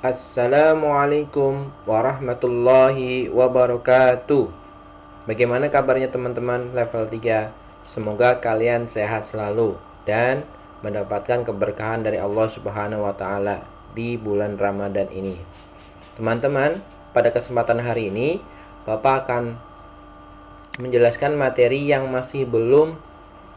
Assalamualaikum warahmatullahi wabarakatuh. Bagaimana kabarnya teman-teman level 3? Semoga kalian sehat selalu dan mendapatkan keberkahan dari Allah Subhanahu wa taala di bulan Ramadan ini. Teman-teman, pada kesempatan hari ini Bapak akan menjelaskan materi yang masih belum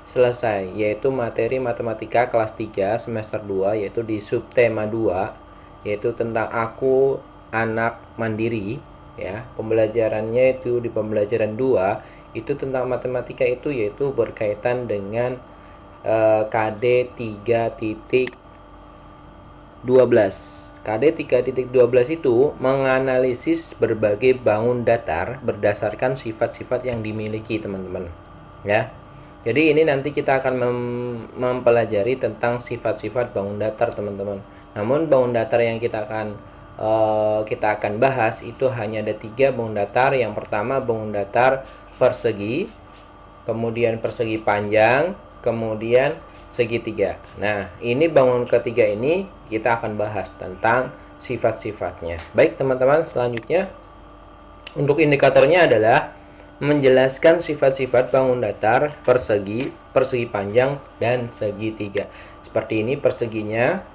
selesai, yaitu materi matematika kelas 3 semester 2, yaitu di subtema 2, yaitu tentang aku anak mandiri ya. Pembelajarannya itu di pembelajaran 2 itu tentang matematika itu, yaitu berkaitan dengan KD 3.12. KD 3.12 itu menganalisis berbagai bangun datar berdasarkan sifat-sifat yang dimiliki teman-teman ya. Jadi ini nanti kita akan mempelajari tentang sifat-sifat bangun datar teman-teman. Namun bangun datar yang kita akan bahas itu hanya ada 3 bangun datar. Yang pertama bangun datar persegi, kemudian persegi panjang, kemudian segitiga. Nah, ini bangun ketiga ini kita akan bahas tentang sifat-sifatnya. Baik teman-teman, selanjutnya untuk indikatornya adalah menjelaskan sifat-sifat bangun datar persegi, persegi panjang, dan segitiga. Seperti ini perseginya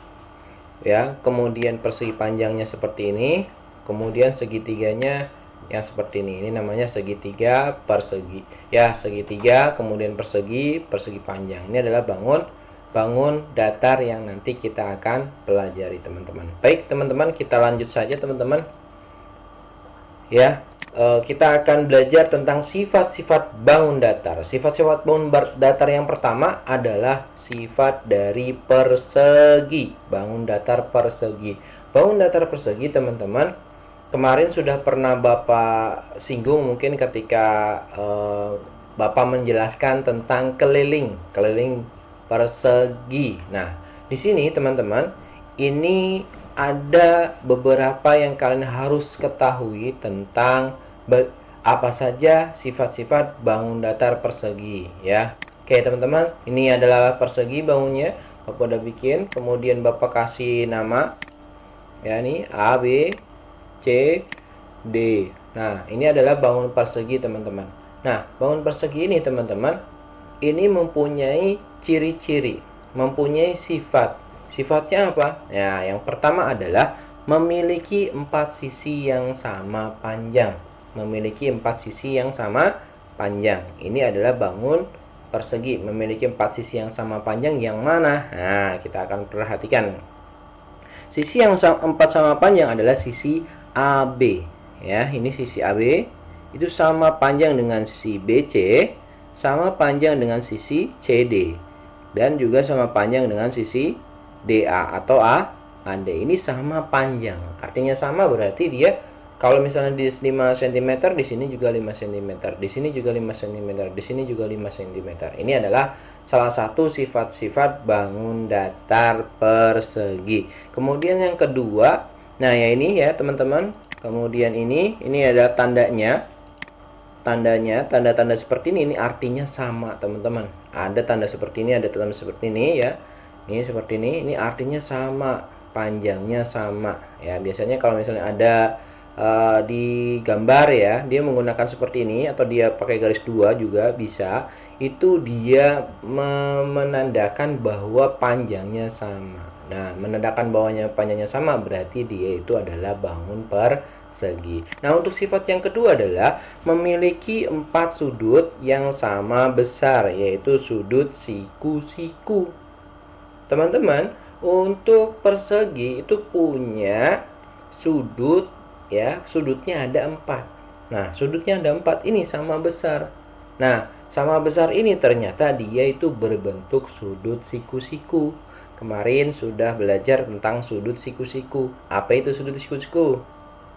ya, kemudian persegi panjangnya seperti ini, kemudian segitiganya yang seperti ini. Ini namanya segitiga persegi ya, segitiga kemudian persegi, persegi panjang. Ini adalah bangun datar yang nanti kita akan pelajari teman-teman. Baik teman-teman, kita lanjut saja teman-teman ya. Kita akan belajar tentang sifat-sifat bangun datar. Sifat-sifat bangun datar yang pertama adalah sifat dari persegi, bangun datar persegi. Bangun datar persegi teman-teman, kemarin sudah pernah Bapak singgung mungkin ketika Bapak menjelaskan tentang keliling persegi. Nah, di sini teman-teman, ini ada beberapa yang kalian harus ketahui tentang apa saja sifat-sifat bangun datar persegi ya. Oke teman-teman, ini adalah persegi bangunnya. Bapak udah bikin, kemudian Bapak kasih nama ya, ini A, B, C, D. Nah, ini adalah bangun persegi teman-teman. Nah, bangun persegi ini teman-teman, ini mempunyai ciri-ciri, mempunyai sifat. Sifatnya apa? Nah, yang pertama adalah memiliki 4 sisi yang sama panjang. Memiliki 4 sisi yang sama panjang. Ini adalah bangun persegi, memiliki 4 sisi yang sama panjang. Yang mana? Nah, kita akan perhatikan. Sisi yang 4 sama panjang adalah sisi AB. Ya, ini sisi AB itu sama panjang dengan sisi BC, sama panjang dengan sisi CD, dan juga sama panjang dengan sisi DA atau AD. Ini sama panjang. Artinya sama berarti dia kalau misalnya di 5 cm, di sini juga 5 cm, di sini juga 5 cm, di sini juga 5 cm. Ini adalah salah satu sifat-sifat bangun datar persegi. Kemudian yang kedua, nah ya ini ya teman-teman. Kemudian ini adalah tandanya. Tanda-tanda seperti ini artinya sama teman-teman. Ada tanda seperti ini, ada tanda seperti ini ya. Ini seperti ini artinya sama, panjangnya sama ya. Biasanya kalau misalnya ada di gambar ya, dia menggunakan seperti ini atau dia pakai garis 2 juga bisa. Itu dia menandakan bahwa panjangnya sama. Nah, menandakan bahwa panjangnya sama berarti dia itu adalah bangun persegi. Nah, untuk sifat yang kedua adalah memiliki 4 sudut yang sama besar, yaitu sudut siku-siku. Teman-teman, untuk persegi itu punya sudut ya, sudutnya ada 4. Nah, sudutnya ada 4 ini sama besar. Nah, sama besar ini ternyata dia itu berbentuk sudut siku-siku. Kemarin sudah belajar tentang sudut siku-siku. Apa itu sudut siku-siku?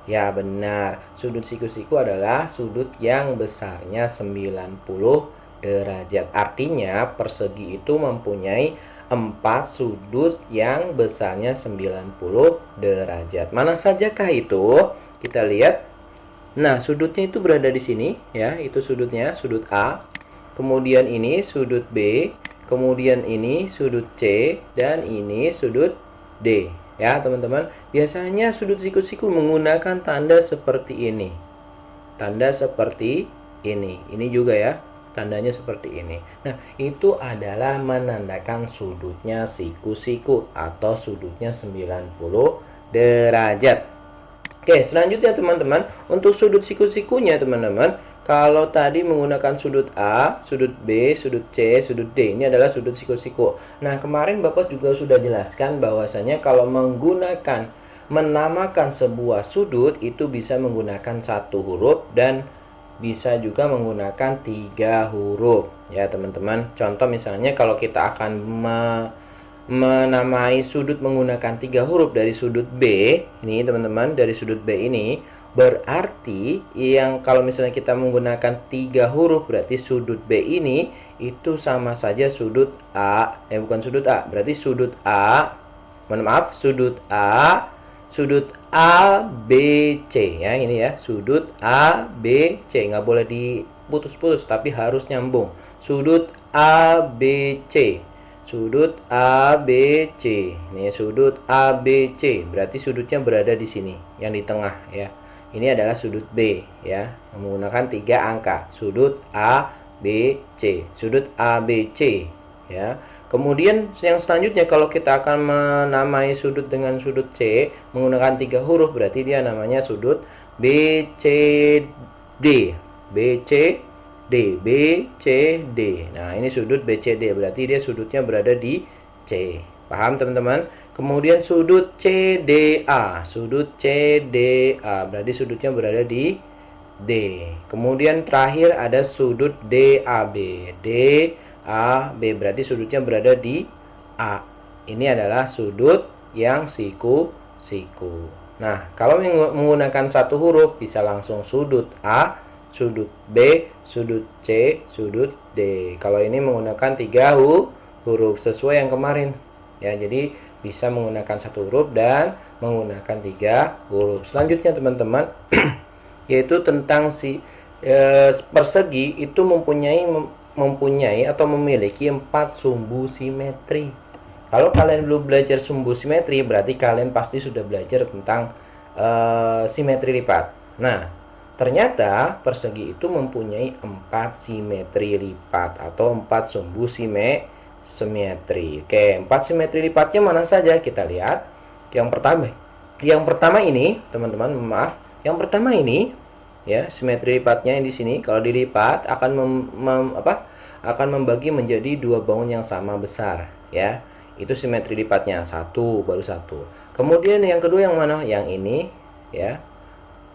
Ya benar, sudut siku-siku adalah sudut yang besarnya 90 derajat. Artinya persegi itu mempunyai 4 sudut yang besarnya 90 derajat. Mana sajakah itu? Kita lihat. Nah, sudutnya itu berada di sini ya, itu sudutnya, sudut A. Kemudian ini sudut B, kemudian ini sudut C, dan ini sudut D. Ya, teman-teman. Biasanya sudut siku-siku menggunakan tanda seperti ini. Tanda seperti ini. Ini juga ya, tandanya seperti ini. Nah, itu adalah menandakan sudutnya siku-siku atau sudutnya 90 derajat. Oke, selanjutnya teman-teman, untuk sudut siku-sikunya teman-teman, kalau tadi menggunakan sudut A, sudut B, sudut C, sudut D, ini adalah sudut siku-siku. Nah, kemarin Bapak juga sudah jelaskan bahwasanya kalau menamakan sebuah sudut itu bisa menggunakan satu huruf dan bisa juga menggunakan 3 huruf. Ya, teman-teman. Contoh misalnya kalau kita akan menamai sudut menggunakan 3 huruf dari sudut B, ini teman-teman, dari sudut B ini berarti yang kalau misalnya kita menggunakan 3 huruf berarti sudut B ini itu sama saja sudut A, bukan sudut A, berarti sudut A, mohon maaf, sudut A B C ya, ini ya, sudut A B C, nggak boleh diputus-putus tapi harus nyambung. Sudut A B C, sudut A B C. Ini sudut A B C. Berarti sudutnya berada di sini, yang di tengah ya. Ini adalah sudut B ya, menggunakan 3 angka. Sudut A B C. Sudut A B C ya. Kemudian yang selanjutnya kalau kita akan menamai sudut dengan sudut C menggunakan 3 huruf berarti dia namanya sudut B C D. B C D, B, C, D. Nah, ini sudut BCD, berarti dia sudutnya berada di C. Paham, teman-teman? Kemudian sudut CDA, sudut CDA, berarti sudutnya berada di D. Kemudian terakhir ada sudut DAB, DAB, berarti sudutnya berada di A. Ini adalah sudut yang siku-siku. Nah, kalau menggunakan satu huruf bisa langsung sudut A, sudut B, sudut C, sudut D. Kalau ini menggunakan 3 huruf sesuai yang kemarin. Ya, jadi bisa menggunakan satu huruf dan menggunakan 3 huruf. Selanjutnya teman-teman, yaitu tentang persegi itu mempunyai atau memiliki 4 sumbu simetri. Kalau kalian belum belajar sumbu simetri, berarti kalian pasti sudah belajar tentang simetri lipat. Nah, ternyata persegi itu mempunyai 4 simetri lipat atau 4 sumbu simetri. Oke, 4 simetri lipatnya mana saja? Kita lihat. Yang pertama ini, teman-teman, maaf. Yang pertama ini ya, simetri lipatnya yang di sini kalau dilipat akan akan membagi menjadi 2 bangun yang sama besar, ya. Itu simetri lipatnya, baru satu. Kemudian yang kedua yang mana? Yang ini, ya.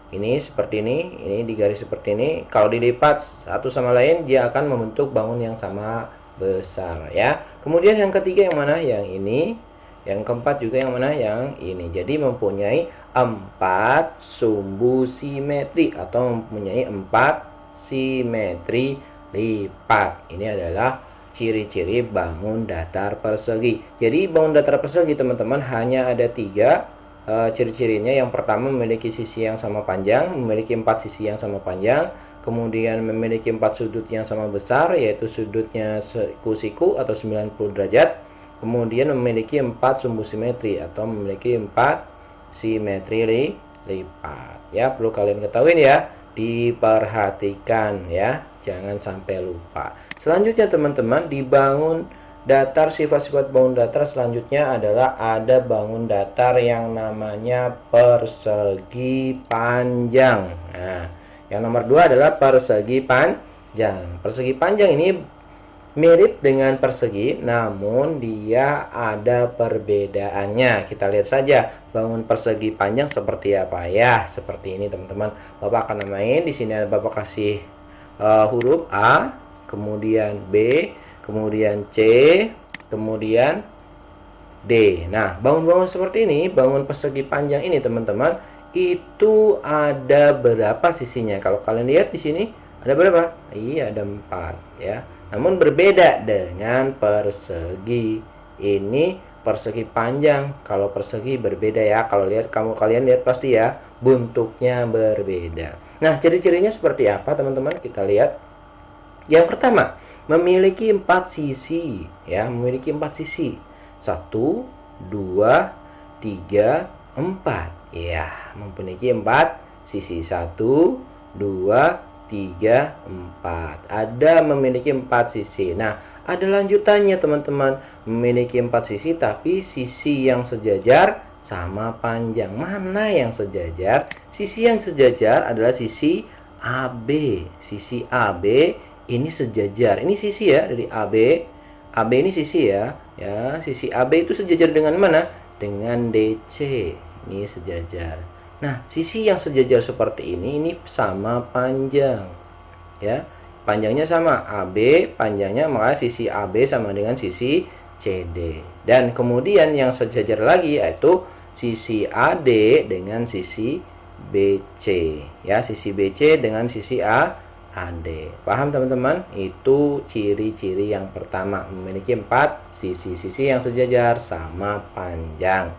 Ini seperti ini digaris seperti ini. Kalau dilipat satu sama lain dia akan membentuk bangun yang sama besar ya. Kemudian yang ketiga yang mana? Yang ini. Yang keempat juga yang mana? Yang ini. Jadi mempunyai 4 sumbu simetri atau mempunyai 4 simetri lipat. Ini adalah ciri-ciri bangun datar persegi. Jadi bangun datar persegi teman-teman hanya ada 3 ciri-cirinya. Yang pertama memiliki sisi yang sama panjang, memiliki 4 sisi yang sama panjang, kemudian memiliki 4 sudut yang sama besar, yaitu sudutnya siku-siku atau 90 derajat, kemudian memiliki 4 sumbu simetri atau memiliki 4 simetri lipat. Ya, perlu kalian ketahui ya, diperhatikan ya, jangan sampai lupa. Selanjutnya teman-teman, dibangun datar, sifat-sifat bangun datar selanjutnya adalah ada bangun datar yang namanya persegi panjang. Nah, yang nomor 2 adalah persegi panjang. Persegi panjang ini mirip dengan persegi, namun dia ada perbedaannya. Kita lihat saja bangun persegi panjang seperti apa ya. Seperti ini teman-teman. Bapak akan namain di sini, Bapak kasih huruf A, kemudian B, kemudian C, kemudian D. Nah, bangun-bangun seperti ini, bangun persegi panjang ini teman-teman, itu ada berapa sisinya? Kalau kalian lihat di sini, ada berapa? Iya, ada 4 ya. Namun berbeda dengan persegi. Ini persegi panjang. Kalau persegi berbeda ya. Kalau kalian lihat pasti ya, bentuknya berbeda. Nah, ciri-cirinya seperti apa teman-teman? Kita lihat. Yang pertama, memiliki 4 sisi ya, memiliki 4 sisi. 1, 2, 3, 4. Ya, memiliki 4 sisi. 1, 2, 3, 4. Ada memiliki 4 sisi. Nah, ada lanjutannya teman-teman. Memiliki 4 sisi tapi sisi yang sejajar sama panjang. Mana yang sejajar? Sisi yang sejajar adalah sisi AB. Sisi AB ini sejajar. Ini sisi ya dari AB. AB ini sisi ya. Ya, sisi AB itu sejajar dengan mana? Dengan DC. Ini sejajar. Nah, sisi yang sejajar seperti ini sama panjang. Ya, panjangnya sama AB, panjangnya maka sisi AB sama dengan sisi CD. Dan kemudian yang sejajar lagi yaitu sisi AD dengan sisi BC. Ya, sisi BC dengan sisi AD. Paham teman-teman? Itu ciri-ciri yang pertama, memiliki 4 sisi-sisi yang sejajar sama panjang.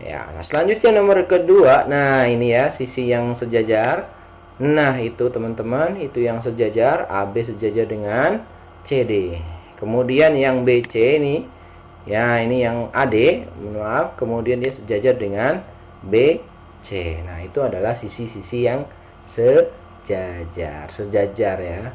Ya, nah selanjutnya nomor kedua. Nah, ini ya sisi yang sejajar. Nah, itu teman-teman, itu yang sejajar, AB sejajar dengan CD. Kemudian yang BC ini, ya ini yang AD, maaf, kemudian dia sejajar dengan BC. Nah, itu adalah sisi-sisi yang sejajar ya.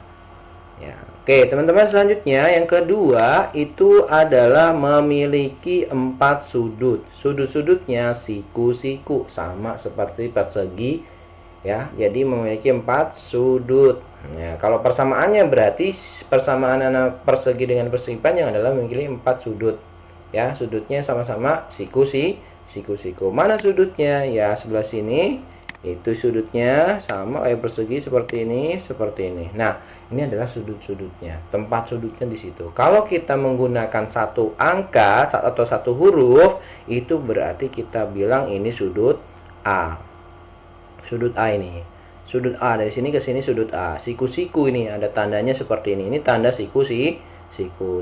Ya, oke teman-teman, selanjutnya yang kedua itu adalah memiliki 4 sudut. Sudut-sudutnya siku-siku sama seperti persegi ya. Jadi memiliki 4 sudut. Nah, kalau persamaannya berarti persamaan persegi dengan persegi panjang adalah memiliki 4 sudut. Ya, sudutnya sama-sama siku-siku. Mana sudutnya? Ya, sebelah sini. Itu sudutnya sama kayak persegi seperti ini. Nah, ini adalah sudut-sudutnya, tempat sudutnya di situ. Kalau kita menggunakan satu angka atau satu huruf, itu berarti kita bilang ini sudut A. Sudut A ini. Sudut A dari sini ke sini sudut A. Siku-siku ini ada tandanya seperti ini. Ini tanda siku.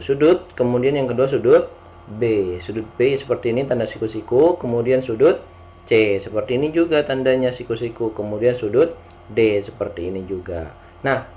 Sudut, kemudian yang kedua sudut B. Sudut B seperti ini tanda siku-siku, kemudian sudut C seperti ini juga tandanya siku-siku, kemudian sudut D seperti ini juga. Nah,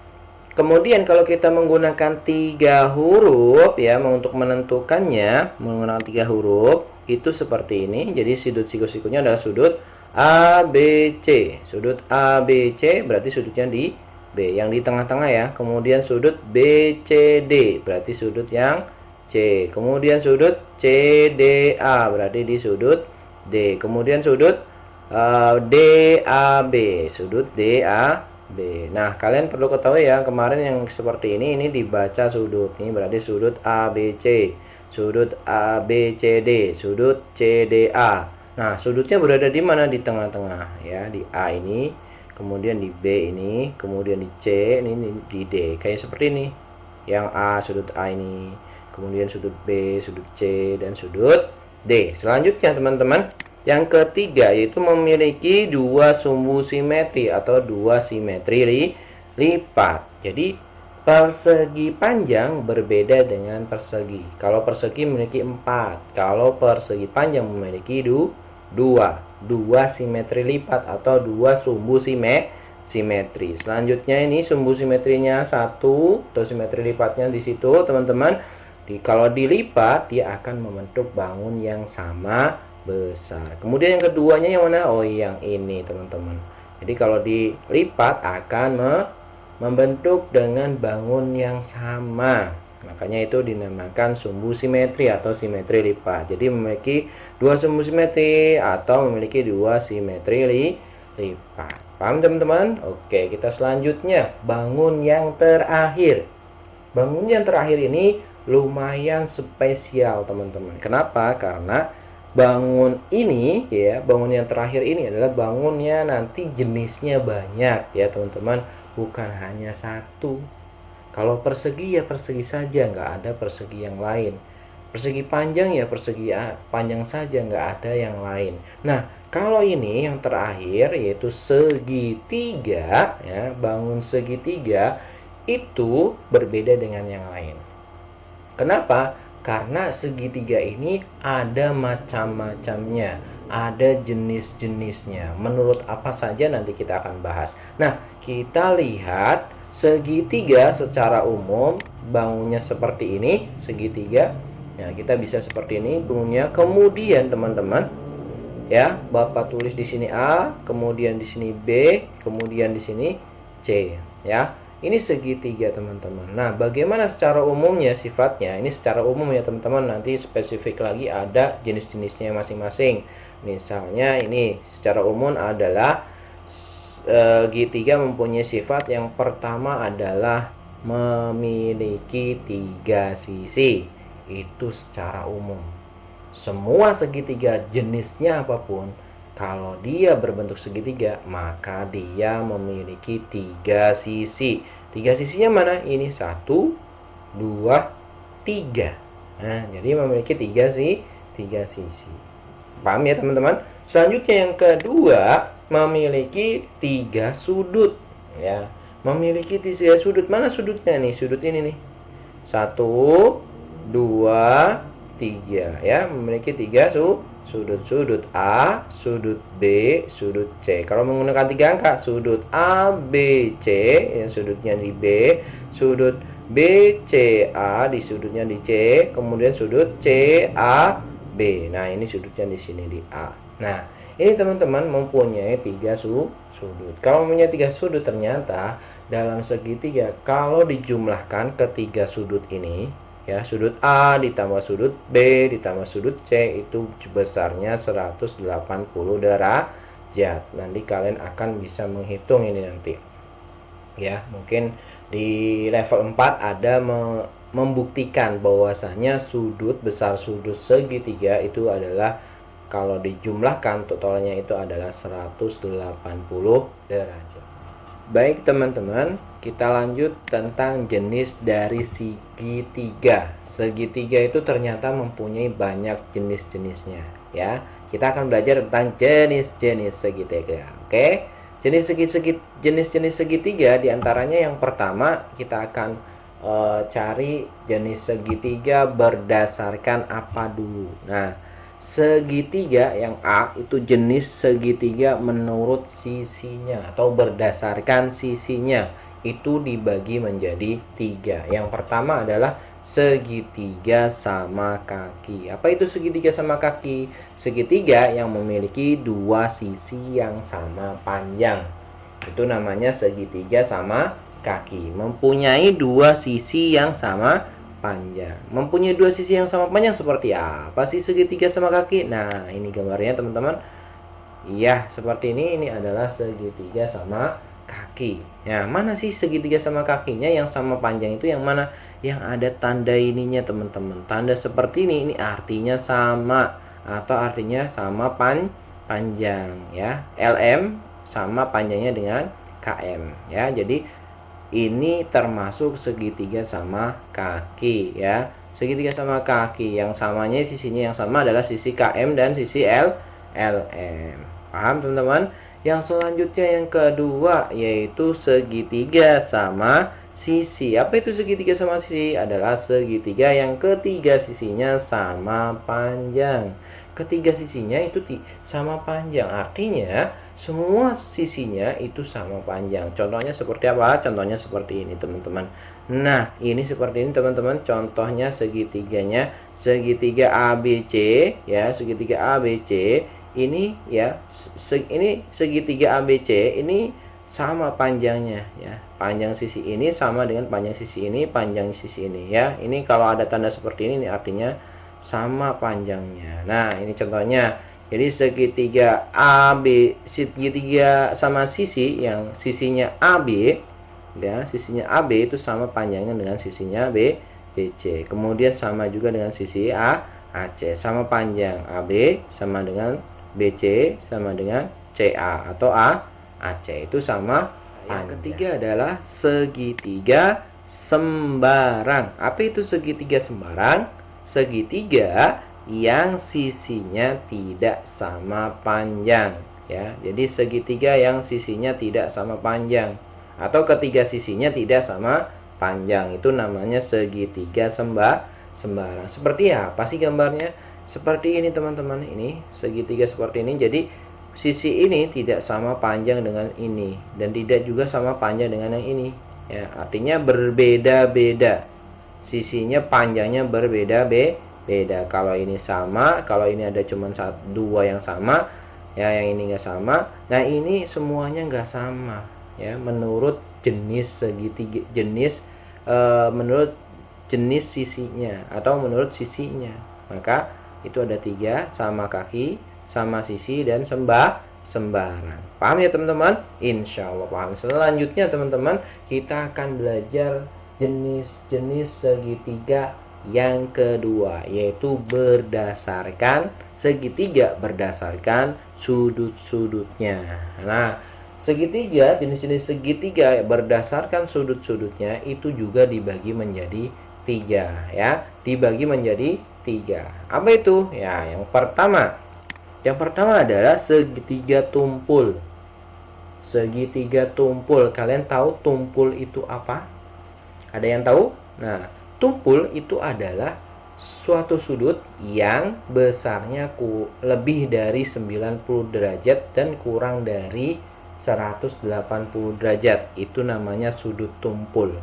kemudian kalau kita menggunakan 3 huruf ya untuk menentukannya, menggunakan 3 huruf itu seperti ini. Jadi sudut siku-sikunya adalah sudut ABC. Sudut ABC berarti sudutnya di B, yang di tengah-tengah ya. Kemudian sudut BCD berarti sudut yang C. Kemudian sudut CDA berarti di sudut D. Kemudian sudut DAB, sudut DAB. Nah, kalian perlu ketahui ya, kemarin yang seperti ini dibaca sudut. Ini berarti sudut ABC, sudut ABCD, sudut CDA. Nah, sudutnya berada di mana? Di tengah-tengah ya, di A ini, kemudian di B ini, kemudian di C, ini di D. Kayak seperti ini. Yang A, sudut A ini, kemudian sudut B, sudut C, dan sudut D. Selanjutnya teman-teman, yang ketiga yaitu memiliki 2 sumbu simetri atau 2 simetri lipat. Jadi persegi panjang berbeda dengan persegi. Kalau persegi memiliki 4, kalau persegi panjang memiliki 2 simetri lipat atau 2 sumbu simetri. Selanjutnya ini sumbu simetrinya 1 atau simetri lipatnya di situ teman-teman. Kalau dilipat dia akan membentuk bangun yang sama besar. Kemudian yang keduanya yang mana? Oh, yang ini teman-teman. Jadi kalau dilipat akan membentuk dengan bangun yang sama. Makanya itu dinamakan sumbu simetri atau simetri lipat. Jadi memiliki 2 sumbu simetri atau memiliki 2 simetri lipat. Paham teman-teman? Oke, kita selanjutnya bangun yang terakhir. Bangun yang terakhir ini lumayan spesial teman-teman. Kenapa? Karena bangun ini ya, bangun yang terakhir ini adalah bangunnya nanti jenisnya banyak ya teman-teman, bukan hanya satu. Kalau persegi ya persegi saja, nggak ada persegi yang lain. Persegi panjang ya persegi panjang saja, nggak ada yang lain. Nah, kalau ini yang terakhir yaitu segitiga ya, bangun segitiga itu berbeda dengan yang lain. Kenapa? Karena segitiga ini ada macam-macamnya, ada jenis-jenisnya. Menurut apa saja nanti kita akan bahas. Nah, kita lihat segitiga secara umum bangunnya seperti ini, segitiga. Nah, kita bisa seperti ini bunyinya. Kemudian teman-teman, ya, Bapak tulis di sini A, kemudian di sini B, kemudian di sini C, ya. Ini segitiga, teman-teman. Nah, bagaimana secara umumnya sifatnya? Ini secara umum ya, teman-teman. Nanti spesifik lagi ada jenis-jenisnya masing-masing. Misalnya ini secara umum adalah segitiga mempunyai sifat yang pertama adalah memiliki 3 sisi. Itu secara umum. Semua segitiga jenisnya apapun, kalau dia berbentuk segitiga, maka dia memiliki 3 sisi. 3 sisinya mana? Ini 1, 2, 3. Nah, jadi memiliki 3 sisi. Paham ya, teman-teman? Selanjutnya yang kedua, memiliki 3 sudut, ya. Memiliki 3 sudut. Mana sudutnya nih? Sudut ini nih. 1, 2, 3, ya. Memiliki 3 sudut. Sudut A, sudut B, sudut C. Kalau menggunakan 3 angka, sudut A, B, C, yang sudutnya di B, sudut B, C, A, di sudutnya di C, kemudian sudut C, A, B. Nah, ini sudutnya di sini di A. Nah, ini teman-teman mempunyai 3 sudut. Kalau mempunyai 3 sudut, ternyata dalam segitiga kalau dijumlahkan ketiga sudut ini, ya, sudut A ditambah sudut B ditambah sudut C itu besarnya 180 derajat. Nanti kalian akan bisa menghitung ini nanti. Ya, mungkin di level 4 ada membuktikan bahwasanya sudut besar sudut segitiga itu adalah kalau dijumlahkan totalnya itu adalah 180 derajat. Baik teman-teman, kita lanjut tentang jenis dari segitiga. Segitiga itu ternyata mempunyai banyak jenis-jenisnya, ya. Kita akan belajar tentang jenis-jenis segitiga. Oke. Jenis-jenis segitiga diantaranya yang pertama kita akan cari jenis segitiga berdasarkan apa dulu. Nah, segitiga yang A itu jenis segitiga menurut sisinya atau berdasarkan sisinya, itu dibagi menjadi 3. Yang pertama adalah segitiga sama kaki. Apa itu segitiga sama kaki? Segitiga yang memiliki 2 sisi yang sama panjang, itu namanya segitiga sama kaki. Mempunyai 2 sisi yang sama panjang. Mempunyai 2 sisi yang sama panjang seperti apa sih segitiga sama kaki? Nah, ini gambarnya teman-teman. Iya, seperti ini. Ini adalah segitiga sama kaki. Nah, mana sih segitiga sama kakinya? Yang sama panjang itu yang mana? Yang ada tanda ininya, teman-teman. Tanda seperti ini artinya sama atau artinya sama panjang, ya. LM sama panjangnya dengan KM, ya. Jadi ini termasuk segitiga sama kaki, ya. Segitiga sama kaki yang samanya sisinya yang sama adalah sisi KM dan sisi LM. Paham teman-teman? Yang selanjutnya yang kedua yaitu segitiga sama sisi. Apa itu segitiga sama sisi? Adalah segitiga yang ketiga sisinya sama panjang. Ketiga sisinya itu sama panjang, artinya semua sisinya itu sama panjang. Contohnya seperti apa? Contohnya seperti ini, teman-teman. Nah, ini seperti ini, teman-teman. Contohnya segitiganya, segitiga ABC, ya, segitiga ABC. Ini ya, ini segitiga ABC ini sama panjangnya, ya. Panjang sisi ini sama dengan panjang sisi ini, panjang sisi ini, ya. Ini kalau ada tanda seperti ini artinya sama panjangnya. Nah, ini contohnya. Jadi segitiga AB, segitiga sama sisi yang sisinya AB, ya, sisinya AB itu sama panjangnya dengan sisinya BC. Kemudian sama juga dengan sisi AC, sama panjang AB sama dengan BC sama dengan CA atau AC itu sama. Yang ketiga adalah segitiga sembarang. Apa itu segitiga sembarang? Segitiga yang sisinya tidak sama panjang, ya. Jadi segitiga yang sisinya tidak sama panjang atau ketiga sisinya tidak sama panjang itu namanya segitiga sembarang. Seperti apa sih gambarnya? Seperti ini, teman-teman. Ini segitiga seperti ini. Jadi sisi ini tidak sama panjang dengan ini dan tidak juga sama panjang dengan yang ini, ya. Artinya berbeda-beda. Sisinya panjangnya berbeda-beda, beda. Kalau ini sama, kalau ini ada cuma dua yang sama, ya, yang ini nggak sama. Nah, ini semuanya nggak sama, ya, menurut jenis segitiga, menurut jenis sisinya atau menurut sisinya. Maka itu ada 3, sama kaki, sama sisi, dan sembarang. Paham ya teman-teman? Insya Allah paham. Selanjutnya teman-teman, kita akan belajar jenis-jenis segitiga yang kedua, yaitu berdasarkan segitiga berdasarkan sudut-sudutnya. Nah, segitiga, jenis-jenis segitiga berdasarkan sudut-sudutnya itu juga dibagi menjadi 3, ya. Dibagi menjadi 3. Apa itu? Ya, yang pertama adalah segitiga tumpul. Segitiga tumpul. Kalian tahu tumpul itu apa? Ada yang tahu? Nah, tumpul itu adalah suatu sudut yang besarnya lebih dari 90 derajat dan kurang dari 180 derajat. Itu namanya sudut tumpul.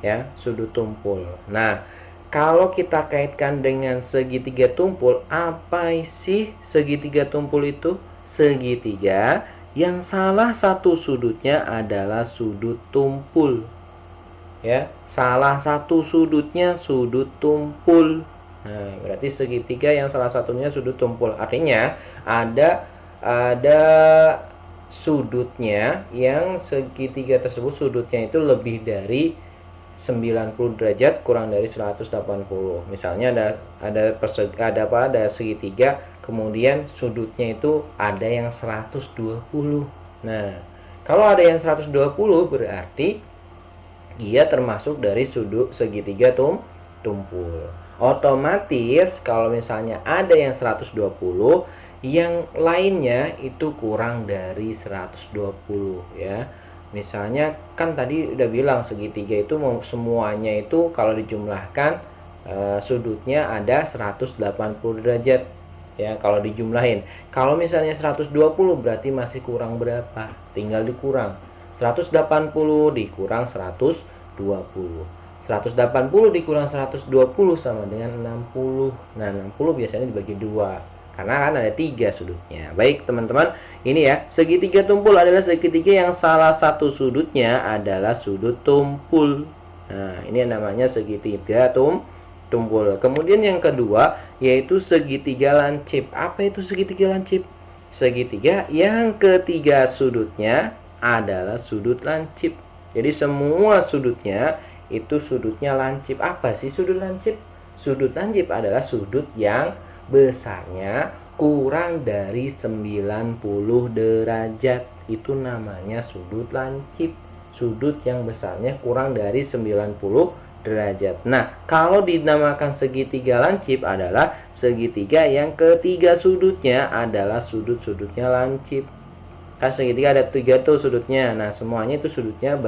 Ya, sudut tumpul. Nah, kalau kita kaitkan dengan segitiga tumpul, apa sih segitiga tumpul itu? Segitiga yang salah satu sudutnya adalah sudut tumpul. Ya, salah satu sudutnya sudut tumpul. Nah, berarti segitiga yang salah satunya sudut tumpul. Artinya ada sudutnya yang segitiga tersebut sudutnya itu lebih dari 90 derajat kurang dari 180. Misalnya ada segitiga, kemudian sudutnya itu ada yang 120. Nah, kalau ada yang 120 berarti dia termasuk dari sudut segitiga tumpul. Otomatis kalau misalnya ada yang 120, yang lainnya itu kurang dari 120, ya. Misalnya kan tadi udah bilang segitiga itu semuanya itu kalau dijumlahkan sudutnya ada 180 derajat, ya, kalau dijumlahin. Kalau misalnya 120 berarti masih kurang berapa? Tinggal dikurang. 180 dikurang 120. 180 dikurang 120 sama dengan 60. Nah, 60 biasanya dibagi 2 karena kan ada 3 sudutnya. Baik teman-teman, ini ya, segitiga tumpul adalah segitiga yang salah satu sudutnya adalah sudut tumpul. Nah, ini namanya segitiga tumpul. Kemudian yang kedua yaitu segitiga lancip. Apa itu segitiga lancip? Segitiga yang ketiga sudutnya adalah sudut lancip. Jadi semua sudutnya itu sudutnya lancip. Apa sih sudut lancip? Sudut lancip adalah sudut yang besarnya kurang dari 90 derajat. Itu namanya sudut lancip. Sudut yang besarnya kurang dari 90 derajat. Nah, kalau dinamakan segitiga lancip adalah segitiga yang ketiga sudutnya adalah sudut-sudutnya lancip. Kan segitiga ada 3 tuh sudutnya. Nah, semuanya itu sudutnya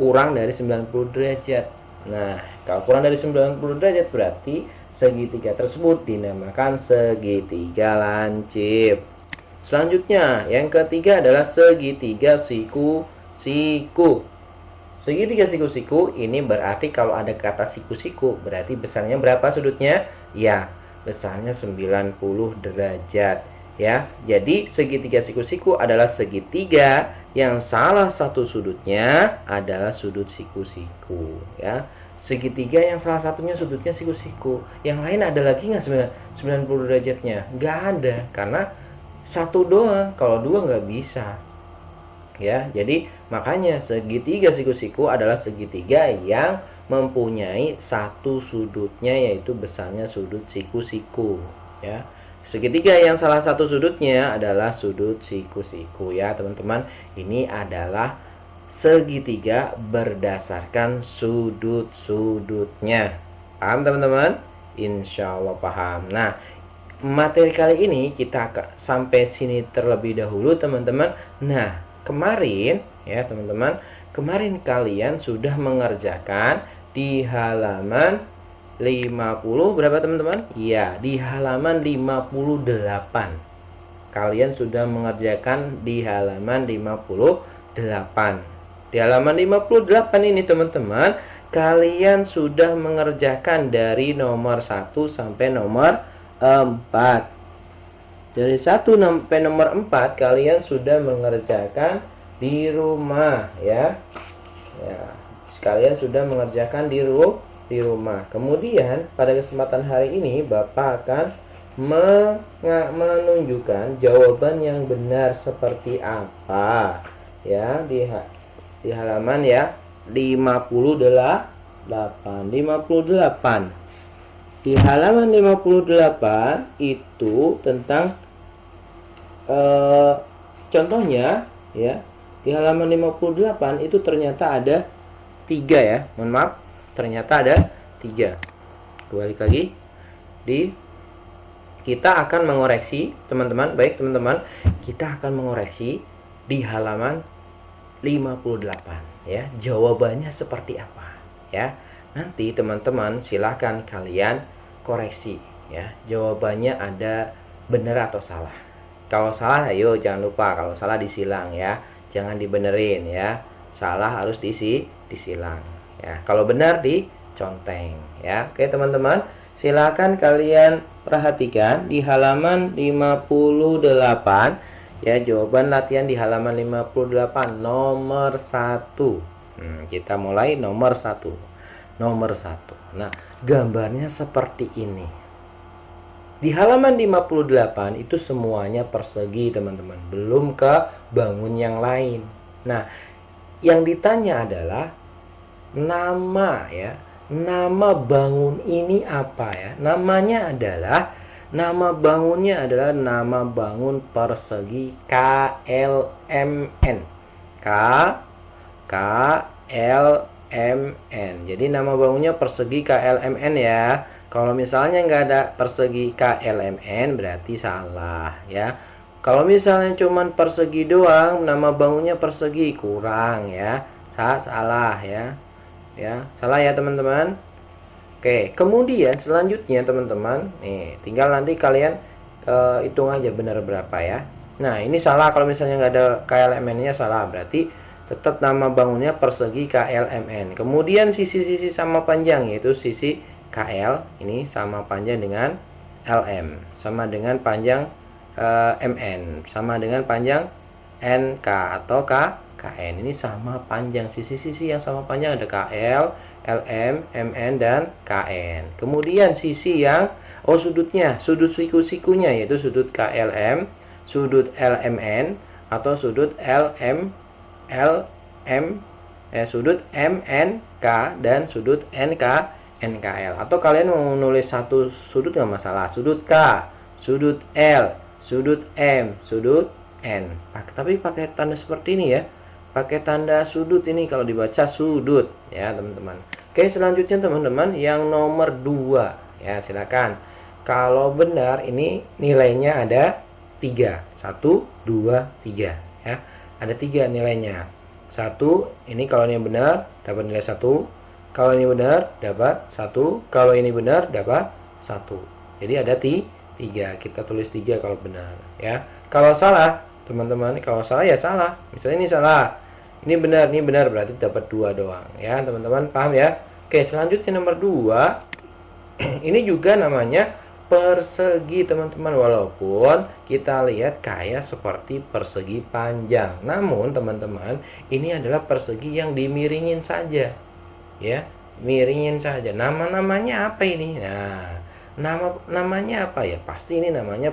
kurang dari 90 derajat. Nah, kalau kurang dari 90 derajat berarti segitiga tersebut dinamakan segitiga lancip. Selanjutnya, yang ketiga adalah segitiga siku-siku. Segitiga siku-siku ini berarti kalau ada kata siku-siku berarti besarnya berapa sudutnya? Ya, besarnya 90 derajat. Ya, jadi segitiga siku-siku adalah segitiga yang salah satu sudutnya adalah sudut siku-siku, ya. Segitiga yang salah satunya sudutnya siku-siku, yang lain ada lagi nggak 90 derajatnya? Nggak ada, karena satu doang, kalau dua nggak bisa, ya. Jadi makanya segitiga siku-siku adalah segitiga yang mempunyai satu sudutnya yaitu besarnya sudut siku-siku, ya. Segitiga yang salah satu sudutnya adalah sudut siku-siku, ya teman-teman. Ini adalah segitiga berdasarkan sudut-sudutnya. Paham teman-teman? Insya Allah paham. Nah, materi kali ini kita sampai sini terlebih dahulu teman-teman. Nah, kemarin ya teman-teman, kemarin kalian sudah mengerjakan di halaman 50 berapa teman-teman? Ya, di halaman 58. Kalian sudah mengerjakan di halaman 58. Di halaman 58 ini teman-teman, kalian sudah mengerjakan dari nomor 1 sampai nomor 4. Dari 1 sampai nomor 4 kalian sudah mengerjakan di rumah ya. Kalian sudah mengerjakan di rumah. Kemudian pada kesempatan hari ini Bapak akan menunjukkan jawaban yang benar seperti apa ya di halaman ya 58. Di halaman 58 itu tentang contohnya ya. Di halaman 58 itu ternyata ada 3 ya. Mohon maaf, ternyata ada 3. Balik lagi. Kita akan mengoreksi, teman-teman. Baik, teman-teman, kita akan mengoreksi di halaman 58 ya. Jawabannya seperti apa ya. Nanti teman-teman silahkan kalian koreksi ya. Jawabannya ada benar atau salah. Kalau salah ayo jangan lupa, kalau salah disilang ya. Jangan dibenerin ya. Salah harus disilang ya. Kalau benar diconteng ya. Oke, teman-teman, silakan kalian perhatikan di halaman 58 ya. Jawaban latihan di halaman 58 nomor 1. Kita mulai nomor 1. Nah, gambarnya seperti ini. Di halaman 58 itu semuanya persegi, teman-teman. Belum ke bangun yang lain. Nah, yang ditanya adalah nama ya. Nama bangun ini apa ya? Nama bangunnya adalah nama bangun persegi KLMN. KLMN. Jadi nama bangunnya persegi KLMN ya. Kalau misalnya nggak ada persegi KLMN berarti salah ya. Kalau misalnya cuman persegi doang, nama bangunnya persegi, kurang ya. Salah ya. Salah ya, teman-teman. Oke, kemudian selanjutnya teman-teman, nih tinggal nanti kalian hitung aja benar berapa ya. Nah, ini salah kalau misalnya nggak ada KLMN-nya, salah. Berarti tetap nama bangunnya persegi KLMN. Kemudian sisi-sisi sama panjang, yaitu sisi KL ini sama panjang dengan LM, sama dengan panjang MN, sama dengan panjang NK atau KN. Ini sama panjang, sisi-sisi yang sama panjang ada KL, LM, MN, dan KN. Kemudian sisi yang sudutnya, sudut siku-sikunya yaitu sudut KLM, sudut LMN, atau sudut sudut MNK dan sudut NKL. Atau kalian mau nulis satu sudut nggak masalah, sudut K, sudut L, sudut M, sudut N. Tapi pakai tanda seperti ini ya, pakai tanda sudut ini kalau dibaca sudut ya, teman-teman. Oke, selanjutnya teman-teman yang nomor 2 ya, silakan. Kalau benar ini nilainya ada 3. 1, 2, 3 ya. Ada 3 nilainya. 1 ini kalau ini benar dapat nilai 1. Kalau ini benar dapat 1. Kalau ini benar dapat 1. Jadi ada 3. Kita tulis 3 kalau benar ya. Kalau salah, teman-teman, kalau salah ya salah. Misalnya ini salah, ini benar berarti dapat 2 doang ya, teman-teman. Paham ya? Oke, selanjutnya nomor 2. Ini juga namanya persegi, teman-teman. Walaupun kita lihat kayak seperti persegi panjang, namun teman-teman, ini adalah persegi yang dimiringin saja ya, miringin saja. Namanya apa ini? Nah, namanya apa ya? Pasti ini namanya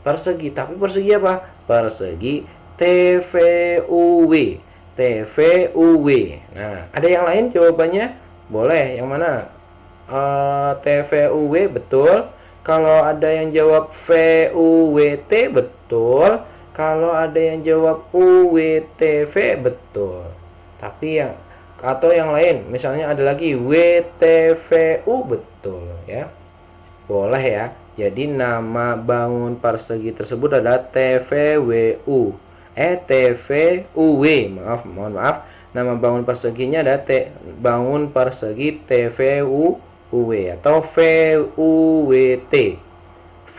persegi. Tapi persegi apa? Persegi TVUW. Nah, ada yang lain jawabannya? Boleh. Yang mana? TVUW betul. Kalau ada yang jawab VUWT betul. Kalau ada yang jawab UWTV betul. Tapi atau yang lain, misalnya ada lagi WTVU betul ya. Boleh ya. Jadi nama bangun persegi tersebut adalah TVWU. TVUW. Mohon maaf. Nama bangun perseginya ada bangun persegi TVUW atau VUWT.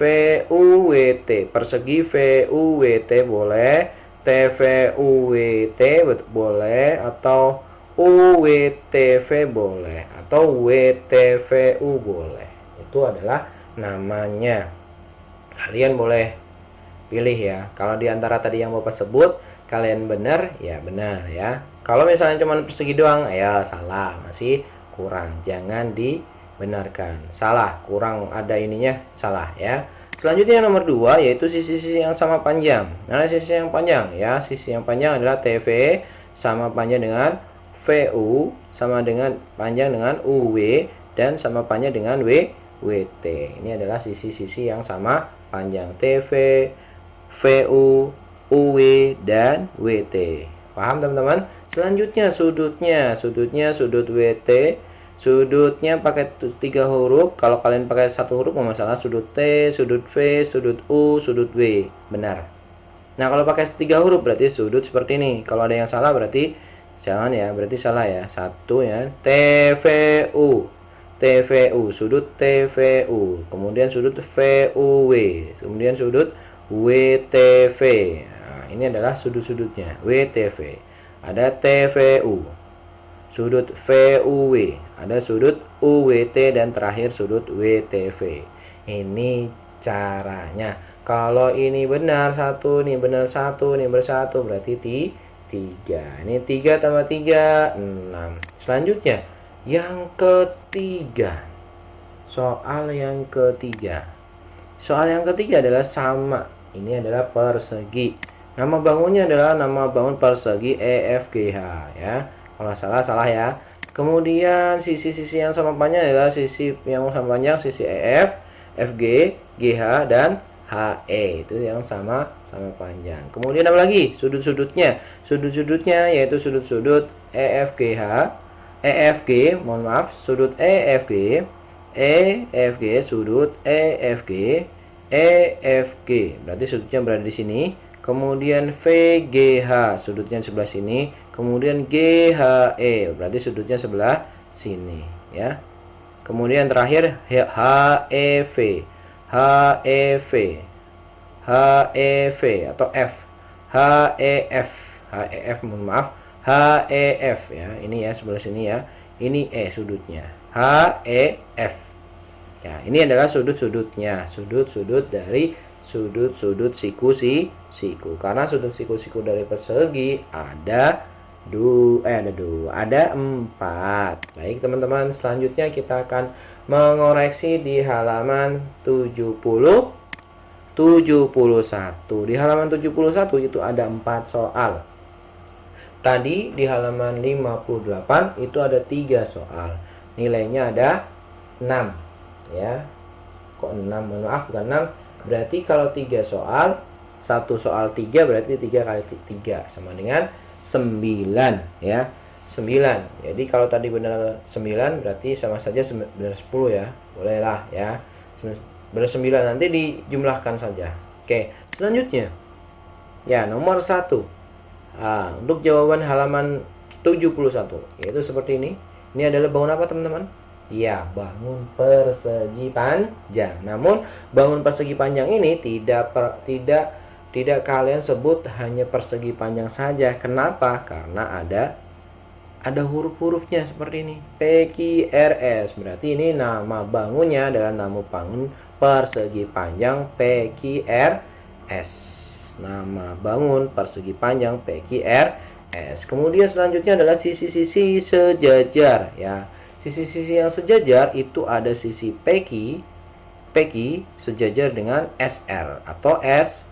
VUWT, persegi VUWT boleh, TVUWT boleh, atau UWTV boleh, atau WTVU boleh. Itu adalah namanya. Kalian boleh pilih ya. Kalau diantara tadi yang Bapak sebut kalian benar, ya benar ya. Kalau misalnya cuma persegi doang, ya salah, masih kurang. Jangan dibenarkan. Salah, kurang ada ininya, salah ya. Selanjutnya yang nomor 2 yaitu sisi-sisi yang sama panjang. Nah, sisi yang panjang ya, sisi yang panjang adalah TV sama panjang dengan VU, sama dengan panjang dengan UW, dan sama panjang dengan WT. Ini adalah sisi-sisi yang sama panjang, TV, VU, UW, dan WT. Paham teman-teman? Selanjutnya sudutnya sudut WT. Sudutnya pakai 3 huruf. Kalau kalian pakai 1 huruf nggak masalah. Sudut T, sudut V, sudut U, sudut W. Benar. Nah, kalau pakai 3 huruf berarti sudut seperti ini. Kalau ada yang salah berarti jangan ya, berarti salah ya. 1 ya. TVU. TVU, sudut TVU. Kemudian sudut VUW. Kemudian sudut WTV. Nah, ini adalah sudut-sudutnya. WTV. Ada TVU. Sudut VUW, ada sudut UWT, dan terakhir sudut WTV. Ini caranya. Kalau ini benar 1, ini benar 1, ini benar 1, berarti 3. Ini 3 tambah 3, 6. Selanjutnya, yang ketiga. Soal yang ketiga. Soal yang ketiga adalah sama. Ini adalah persegi. Nama bangunnya adalah nama bangun persegi EFGH ya. Kalau salah ya. Kemudian sisi-sisi yang sama panjang adalah sisi yang sama panjang, sisi EF, FG, GH, dan HE. Itu yang sama panjang. Kemudian apa lagi? Sudut-sudutnya. Sudut-sudutnya yaitu sudut-sudut EFG, mohon maaf, sudut EFG, sudut EFG. Berarti sudutnya berada di sini. Kemudian VGH, sudutnya sebelah sini. Kemudian GHE, berarti sudutnya sebelah sini ya. Kemudian terakhir HEV atau F. HEF, mohon maaf, HEF ya. Ini ya sebelah sini ya. Ini sudutnya. HEF. Ya, ini adalah sudut-sudutnya. Sudut-sudut dari sudut-sudut siku. Karena sudut siku dari persegi ada 4. Baik teman-teman, selanjutnya kita akan mengoreksi di halaman 71. Di halaman 71 itu ada 4 soal. Tadi di halaman 58 itu ada 3 soal. Nilainya ada 6 ya. Kok 6? Maaf, bukan 6. Berarti kalau 3 soal, 1 soal 3 berarti 3 kali 3 sama dengan 9 ya. 9. Jadi kalau tadi benar 9 berarti sama saja benar 10 ya. Bolehlah ya. Benar 9, nanti dijumlahkan saja. Oke, selanjutnya. Ya, nomor 1. Untuk jawaban halaman 71 yaitu seperti ini. Ini adalah bangun apa teman-teman? Ya, bangun persegi panjang. Namun bangun persegi panjang ini tidak kalian sebut hanya persegi panjang saja. Kenapa? Karena ada huruf-hurufnya seperti ini. PQRS. Berarti ini nama bangunnya adalah nama bangun persegi panjang PQRS. Nama bangun persegi panjang PQRS. Kemudian selanjutnya adalah sisi-sisi sejajar ya. Sisi-sisi yang sejajar itu ada sisi PQ sejajar dengan SR atau RS.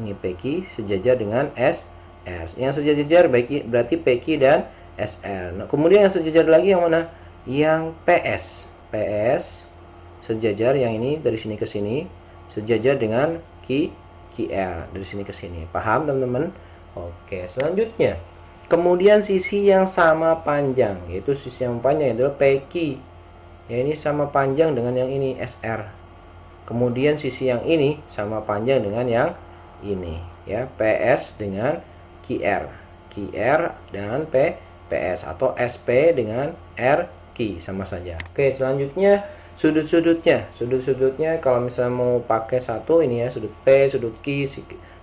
Ini PQ sejajar dengan SR. Yang sejajar berarti PQ dan SR. Nah, kemudian yang sejajar lagi yang mana? Yang PS sejajar, yang ini dari sini ke sini sejajar dengan QR dari sini ke sini. Paham teman-teman? Oke, selanjutnya. Kemudian sisi yang sama panjang, yaitu sisi yang panjang adalah PQ. Ya, ini sama panjang dengan yang ini SR. Kemudian sisi yang ini sama panjang dengan yang ini, ya, PS dengan QR dan PS atau SP dengan RQ sama saja. Oke, selanjutnya sudut-sudutnya kalau misalnya mau pakai satu ini ya, sudut P, sudut Q,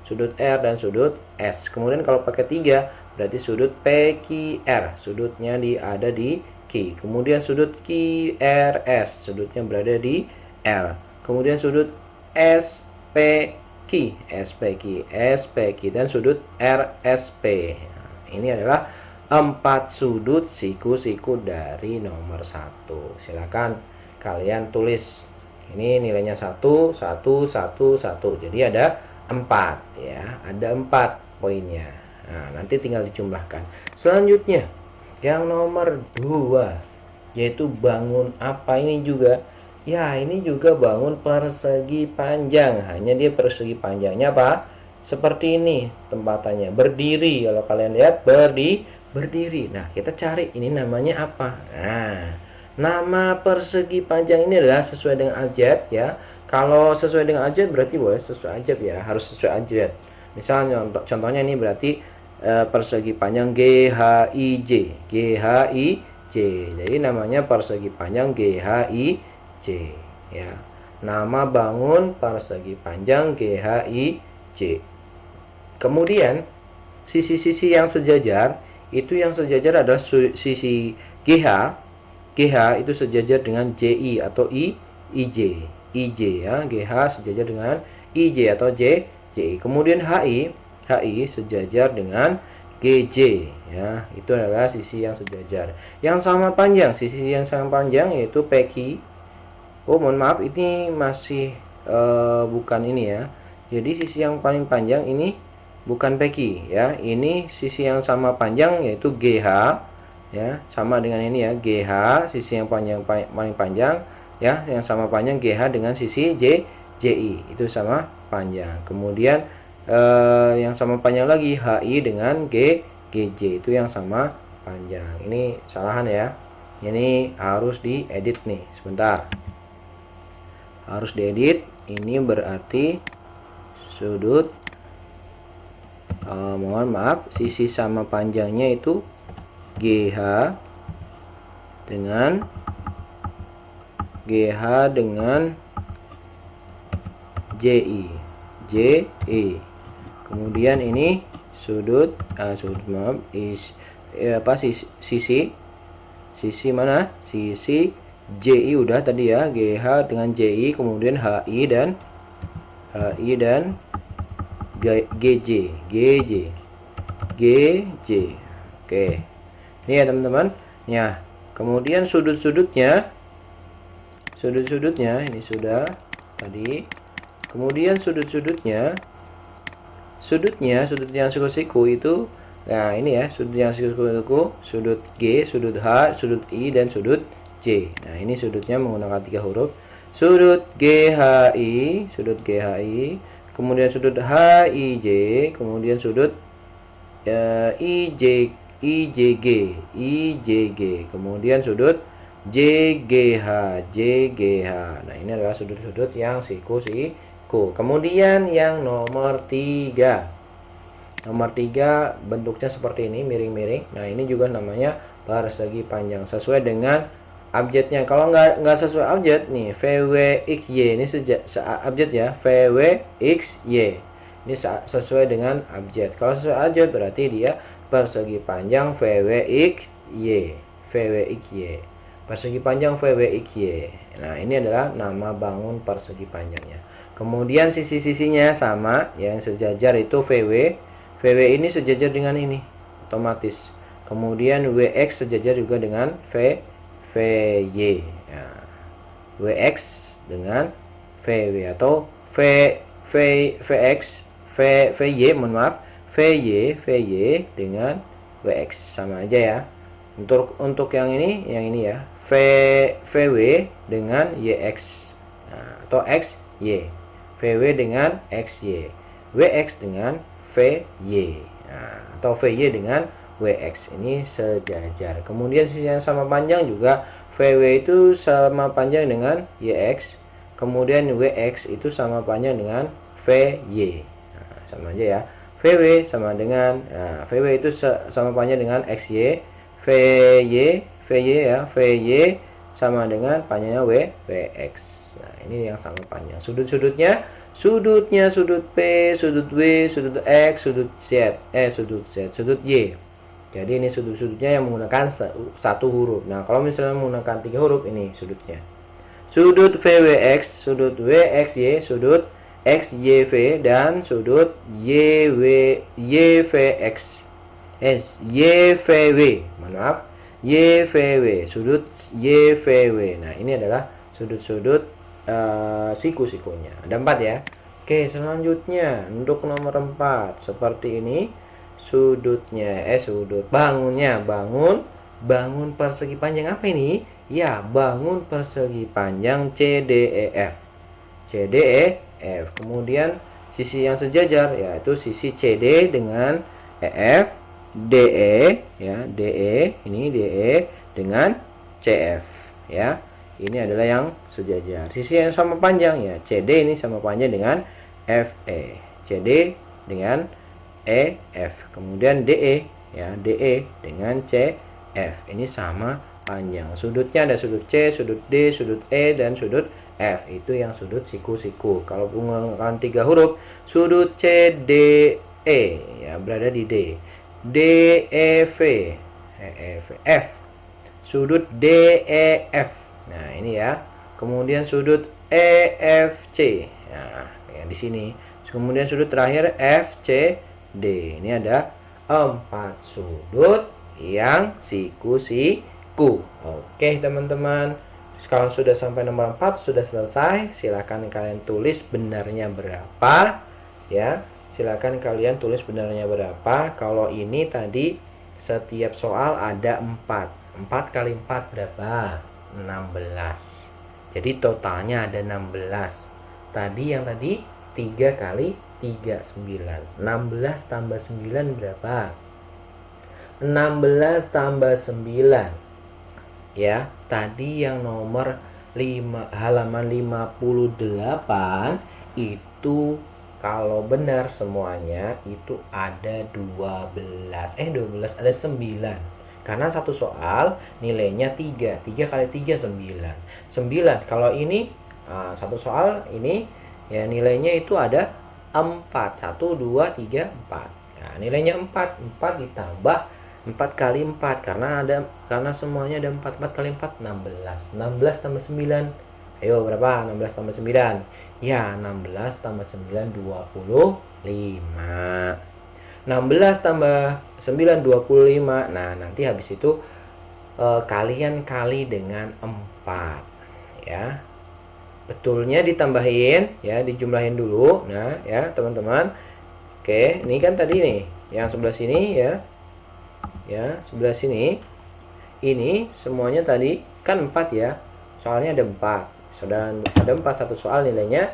sudut R, dan sudut S. Kemudian kalau pakai 3 berarti sudut PQR, sudutnya ada di Q. Kemudian sudut QRS, sudutnya berada di L. Kemudian sudut SPQ, dan sudut RSP. Nah, ini adalah 4 sudut siku-siku dari nomor 1. Silakan kalian tulis. Ini nilainya 1, 1, 1, 1. Jadi ada 4 ya, ada 4 poinnya. Nah, nanti tinggal dijumlahkan. Selanjutnya yang nomor 2, yaitu bangun apa ini juga? Ya, ini juga bangun persegi panjang. Hanya dia persegi panjangnya apa? Seperti ini tempatannya, berdiri. Kalau kalian lihat berdiri. Nah, kita cari ini namanya apa? Nah, nama persegi panjang ini adalah sesuai dengan abjad ya. Kalau sesuai dengan abjad berarti boleh sesuai abjad ya, harus sesuai abjad. Misalnya contohnya ini berarti persegi panjang GHIJ. Jadi namanya persegi panjang GHIJ ya. Nama bangun persegi panjang GHIJ. Kemudian sisi-sisi yang sejajar, itu yang sejajar adalah sisi GH. GH itu sejajar dengan JI atau IJ ya. GH sejajar dengan IJ atau JI. Kemudian HI sejajar dengan GJ ya. Itu adalah sisi yang sejajar. Yang sama panjang, sisi yang sama panjang yaitu PQ. Oh, mohon maaf, ini masih bukan ini ya. Jadi sisi yang paling panjang ini bukan PQ ya. Ini sisi yang sama panjang yaitu GH ya, sama dengan ini ya, GH sisi yang paling panjang ya, yang sama panjang GH dengan sisi JI itu sama panjang. Kemudian yang sama panjang lagi HI dengan GJ itu yang sama panjang. Ini salahan ya, ini harus diedit nih, sebentar, harus diedit. Ini berarti sudut mohon maaf, sisi sama panjangnya itu GH dengan JI. Kemudian ini sudut sisi mana? Sisi JI udah tadi ya, GH dengan JI, kemudian HI dan GJ. Oke. Ini ya teman-teman. Ya, kemudian sudut-sudutnya ini sudah tadi. Kemudian sudut yang siku-siku itu, nah ini ya, sudut yang siku-siku, sudut G, sudut H, sudut I, dan sudut J. Nah, ini sudutnya menggunakan 3 huruf. Sudut GHI, kemudian sudut HIJ, kemudian sudut IJG, kemudian sudut JGH. Nah, ini adalah sudut-sudut yang siku-siku. Kemudian yang nomor 3. Nomor 3 bentuknya seperti ini, miring-miring. Nah, ini juga namanya persegi panjang sesuai dengan abjadnya. Kalau nggak sesuai abjad nih, VWXY ini abjad ya, VWXY. Ini sesuai dengan abjad. Kalau sesuai abjad berarti dia persegi panjang VWXY. Persegi panjang VWXY. Nah, ini adalah nama bangun persegi panjangnya. Kemudian sisi-sisinya sama, yang sejajar itu VW. VW ini sejajar dengan ini, otomatis. Kemudian WX sejajar juga dengan VY. Nah, WX dengan VW atau VX, VY, mohon maaf, VY dengan WX sama aja ya. Untuk yang ini ya, VW dengan YX. Nah, atau XY. VW dengan XY. WX dengan VY. Nah, atau VY dengan WX. Ini sejajar. Kemudian sisi yang sama panjang juga, VW itu sama panjang dengan YX. Kemudian WX itu sama panjang dengan VY. Nah, sama aja ya. VW sama dengan, nah, VW itu sama panjang dengan XY. VY ya, VY sama dengan panjangnya WX. Nah, ini yang sama panjang. Sudut-sudutnya, sudut P, sudut W, sudut X, sudut Z, sudut Y. Jadi ini sudut-sudutnya yang menggunakan satu huruf. Nah, kalau misalnya menggunakan 3 huruf, ini sudutnya. Sudut VWX, sudut WXY, sudut XYV, dan sudut YVX. YVW, maaf, YVW, sudut YVW. Nah, ini adalah sudut-sudut siku-sikunya. Ada 4 ya. Oke, selanjutnya untuk nomor 4 seperti ini. Sudutnya sudut bangunnya, bangun persegi panjang apa ini? Ya, bangun persegi panjang CDEF. CDEF. Kemudian sisi yang sejajar yaitu sisi CD dengan EF, DE ya, DE, ini DE dengan CF ya. Ini adalah yang sejajar. Sisi yang sama panjang ya, CD ini sama panjang dengan FE. CD dengan EF. Kemudian DE ya, DE dengan CF. Ini sama panjang. Sudutnya ada sudut C, sudut D, sudut E, dan sudut F. Itu yang sudut siku-siku. Kalau menggunakan 3 huruf, sudut CDE ya berada di D. DEV, F. Sudut DEF. Nah, ini ya. Kemudian sudut EFC. Nah, yang di sini. Kemudian sudut terakhir FC D. Ini ada 4 sudut yang siku-siku. Oke, teman-teman. Kalau sudah sampai nomor 4 sudah selesai, silakan kalian tulis benarnya berapa ya. Silakan kalian tulis benarnya berapa. Kalau ini tadi setiap soal ada 4. 4 kali 4 berapa? 16. Jadi totalnya ada 16. Tadi yang tadi 3 kali 3, 9. 16 tambah 9 berapa? 16 tambah 9. Ya, tadi yang nomor 5, halaman 58 itu kalau benar semuanya itu ada 12. 12 ada 9. Karena satu soal nilainya 3. 3 kali 3 9. 9 kalau ini satu soal ini ya nilainya itu ada 4. 1 2 3 4. Nah, nilainya 4. 4 ditambah 4 kali 4 karena semuanya ada 4. 4 kali 4 16. 16 tambah 9. Ayo berapa? 16 tambah 9. Ya, 16 tambah 9 25. 16 tambah 9 25. Nah, nanti habis itu kalian kali dengan 4 ya. Betulnya ditambahin ya, dijumlahin dulu. Nah, ya, teman-teman. Oke, ini kan tadi nih, yang sebelah sini ya. Ya, sebelah sini. Ini semuanya tadi kan 4 ya. Soalnya ada 4. Sudah ada 4 satu soal nilainya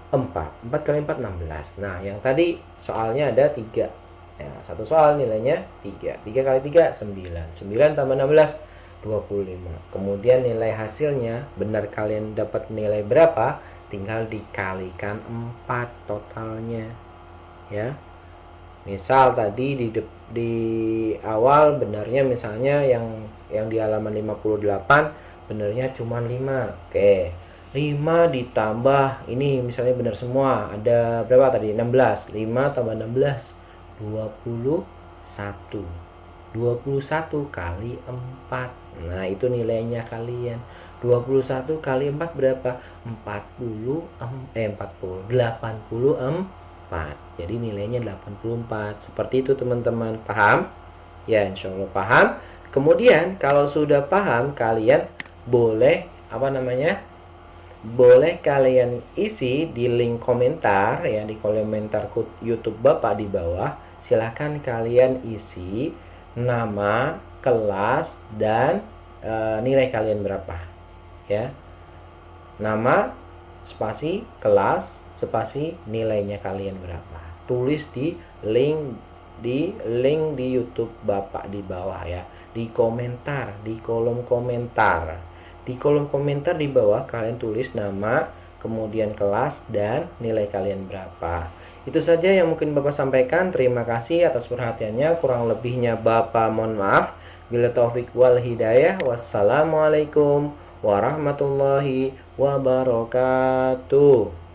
4. 4 kali 4 16. Nah, yang tadi soalnya ada 3. Ya, satu soal nilainya 3. 3 kali 3 9. 9 tambah 16 25. Kemudian nilai hasilnya benar kalian dapat nilai berapa? Tinggal dikalikan 4 totalnya. Ya. Misal tadi di awal benarnya misalnya yang di halaman 58 benarnya cuma 5. Oke. 5 ditambah ini misalnya benar semua. Ada berapa tadi? 16. 5 tambah 16 21. 21 kali 4. Nah, itu nilainya kalian. 21 kali 4 berapa? 84. Jadi nilainya 84. Seperti itu, teman-teman. Paham? Ya, insya Allah paham. Kemudian kalau sudah paham, kalian boleh boleh kalian isi di link komentar ya, di komentar YouTube Bapak di bawah. Silahkan kalian isi nama, kelas, dan nilai kalian berapa ya. Nama spasi kelas spasi nilainya kalian berapa. Tulis di link di YouTube Bapak di bawah ya. Di komentar, di kolom komentar. Di kolom komentar di bawah kalian tulis nama, kemudian kelas, dan nilai kalian berapa. Itu saja yang mungkin Bapak sampaikan. Terima kasih atas perhatiannya. Kurang lebihnya Bapak mohon maaf. Bila taufik wal hidayah. Wassalamualaikum warahmatullahi wabarakatuh.